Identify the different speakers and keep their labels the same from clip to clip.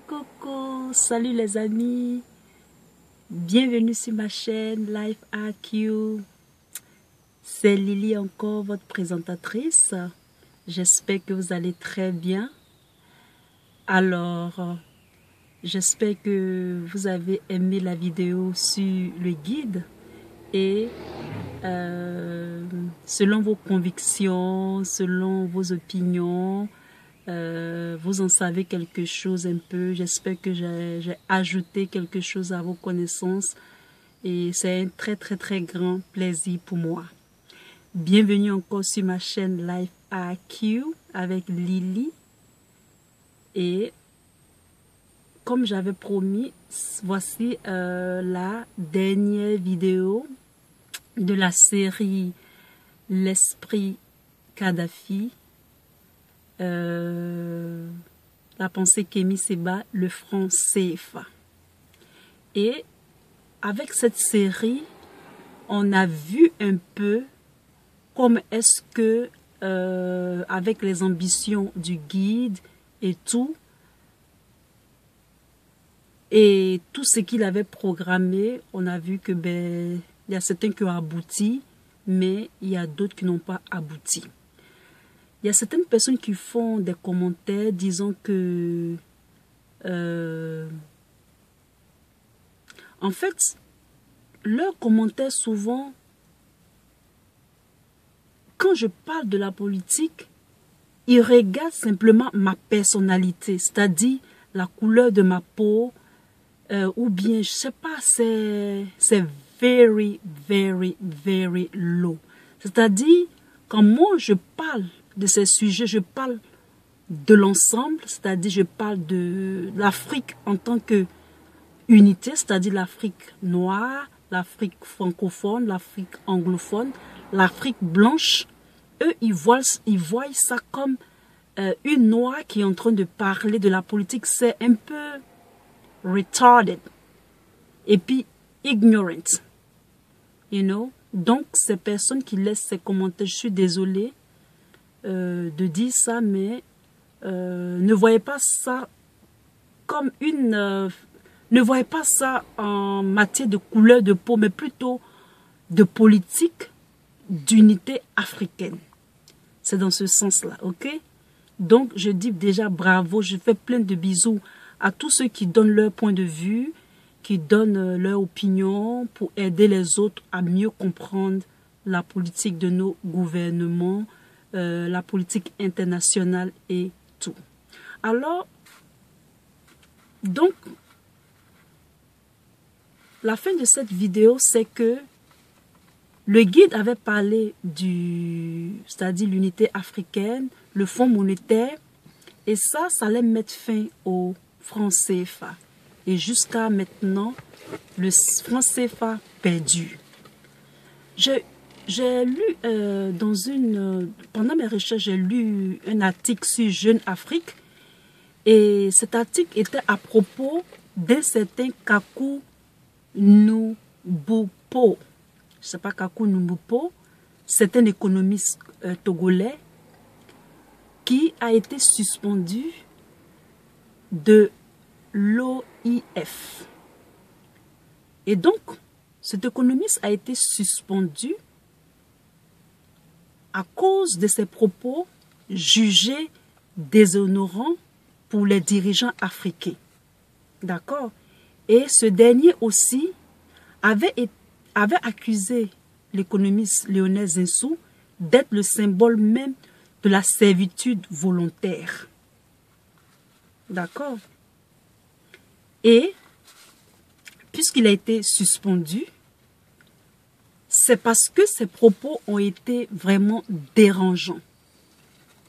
Speaker 1: Coucou, salut les amis, bienvenue sur ma chaîne Life IQ. C'est Lily encore, votre présentatrice. J'espère que vous allez très bien. Alors, j'espère que vous avez aimé la vidéo sur le guide et selon vos convictions, selon vos opinions, vous en savez quelque chose un peu. J'espère que j'ai ajouté quelque chose à vos connaissances et c'est un très grand plaisir pour moi. Bienvenue encore sur ma chaîne Life IQ avec Lily. Et comme j'avais promis, voici la dernière vidéo de la série L'Esprit Kadhafi. La pensée Kémy Séba, le franc CFA. Et avec cette série, on a vu un peu comment est-ce que, avec les ambitions du guide et tout ce qu'il avait programmé, on a vu que il y a certains qui ont abouti, mais il y a d'autres qui n'ont pas abouti. Il y a certaines personnes qui font des commentaires disant que en fait, leurs commentaires souvent, quand je parle de la politique, ils regardent simplement ma personnalité, c'est-à-dire la couleur de ma peau, ou bien, je sais pas, c'est very low. C'est-à-dire, quand moi je parle de ces sujets, je parle de l'ensemble, c'est-à-dire je parle de l'Afrique en tant que unité, c'est-à-dire l'Afrique noire, l'Afrique francophone, l'Afrique anglophone, l'Afrique blanche. Eux, ils voient ça comme une noire qui est en train de parler de la politique. C'est un peu retarded et puis ignorant, you know. Donc, ces personnes qui laissent ces commentaires, je suis désolée de dire ça, mais ne voyez pas ça comme ne voyez pas ça en matière de couleur de peau, mais plutôt de politique d'unité africaine. C'est dans ce sens-là, ok? Donc, je dis déjà bravo, je fais plein de bisous à tous ceux qui donnent leur point de vue, qui donnent leur opinion pour aider les autres à mieux comprendre la politique de nos gouvernements, la politique internationale et tout. Alors, donc, la fin de cette vidéo, c'est que le guide avait parlé c'est-à-dire l'unité africaine, le fonds monétaire, et ça allait mettre fin au franc CFA. Et jusqu'à maintenant, le franc CFA perdu. J'ai lu pendant mes recherches, j'ai lu un article sur Jeune Afrique, et cet article était à propos d'un certain Kaku Nubupo. Je ne sais pas, Kaku Nubupo, c'est un économiste togolais qui a été suspendu de l'OIF. Et donc, cet économiste a été suspendu à cause de ses propos jugés déshonorants pour les dirigeants africains. D'accord? Et ce dernier aussi avait accusé l'économiste Lionel Zinsou d'être le symbole même de la servitude volontaire. D'accord? Et puisqu'il a été suspendu, c'est parce que ses propos ont été vraiment dérangeants.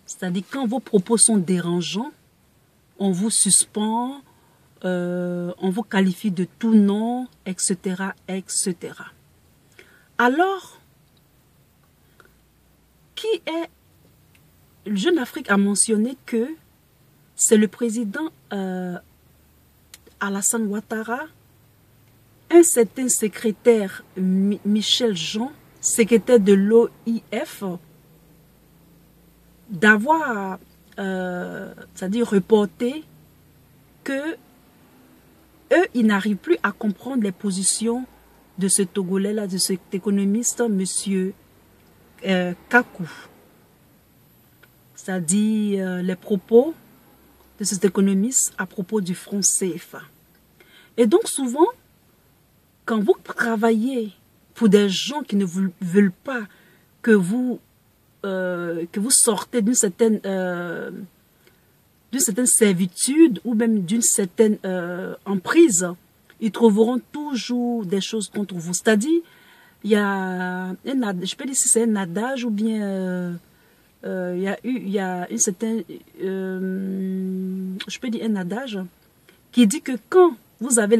Speaker 1: C'est-à-dire, quand vos propos sont dérangeants, on vous suspend, on vous qualifie de tout nom, etc., etc. Alors, Jeune Afrique a mentionné que c'est le président Alassane Ouattara, un certain secrétaire Michel Jean, secrétaire de l'OIF, d'avoir, c'est-à-dire reporté que eux, ils n'arrivent plus à comprendre les positions de ce Togolais-là, de cet économiste, monsieur Kakou. C'est-à-dire les propos de cet économiste à propos du franc CFA. Et donc souvent, quand vous travaillez pour des gens qui ne veulent pas que vous sortez d'une certaine servitude ou même d'une certaine emprise, ils trouveront toujours des choses contre vous. C'est-à-dire, il y a je peux dire si c'est un adage ou bien il y a une certaine, je peux dire un adage qui dit que quand vous avez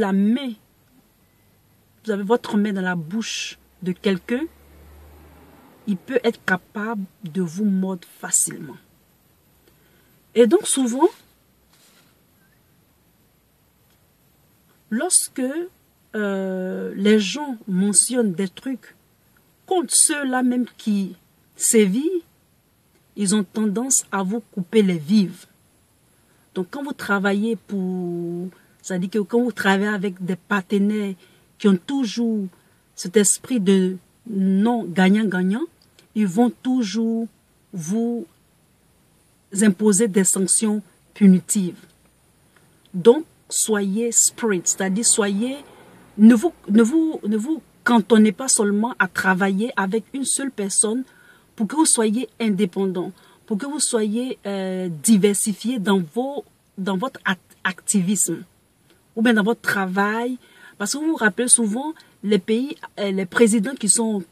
Speaker 1: votre main dans la bouche de quelqu'un, il peut être capable de vous mordre facilement. Et donc souvent, lorsque les gens mentionnent des trucs contre ceux-là même qui sévissent, ils ont tendance à vous couper les vives. Donc quand vous travaillez c'est-à-dire que quand vous travaillez avec des partenaires qui ont toujours cet esprit de non gagnant-gagnant, ils vont toujours vous imposer des sanctions punitives. Donc, soyez sprint, c'est-à-dire ne vous cantonnez pas seulement à travailler avec une seule personne pour que vous soyez indépendant, pour que vous soyez diversifié dans votre activisme ou bien dans votre travail. Parce que vous vous rappelez souvent, les présidents qui sont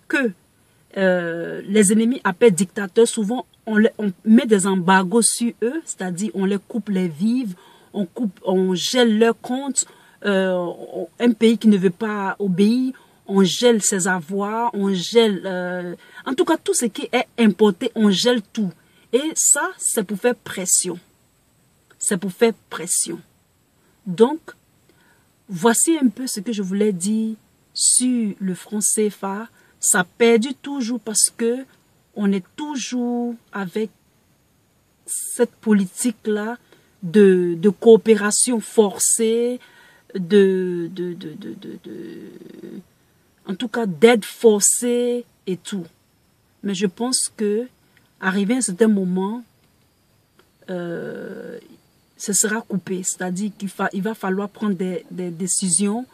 Speaker 1: les ennemis appellent dictateurs, souvent on met des embargos sur eux, c'est-à-dire on les coupe les vives, on gèle leurs comptes. Un pays qui ne veut pas obéir, on gèle ses avoirs, on gèle, en tout cas tout ce qui est importé, on gèle tout. Et ça, c'est pour faire pression. C'est pour faire pression. Donc, voici un peu ce que je voulais dire sur le franc CFA. Ça perdure toujours parce que on est toujours avec cette politique-là de coopération forcée, en tout cas d'aide forcée et tout. Mais je pense que arrivé à un certain moment, ce sera coupé. C'est-à-dire qu'il va falloir prendre des décisions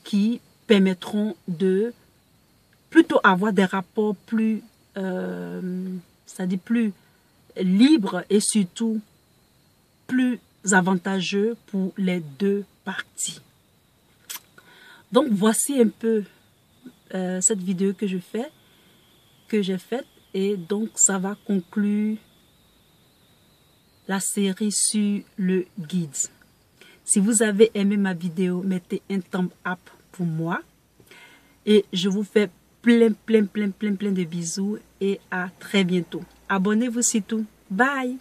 Speaker 1: qui permettront de plutôt avoir des rapports plus, c'est-à-dire plus libres et surtout plus avantageux pour les deux parties. Donc voici un peu cette vidéo que j'ai faite, et donc ça va conclure la série sur le guide. Si vous avez aimé ma vidéo, mettez un thumb up pour moi, et je vous fais plein de bisous et à très bientôt. Abonnez-vous surtout. Bye!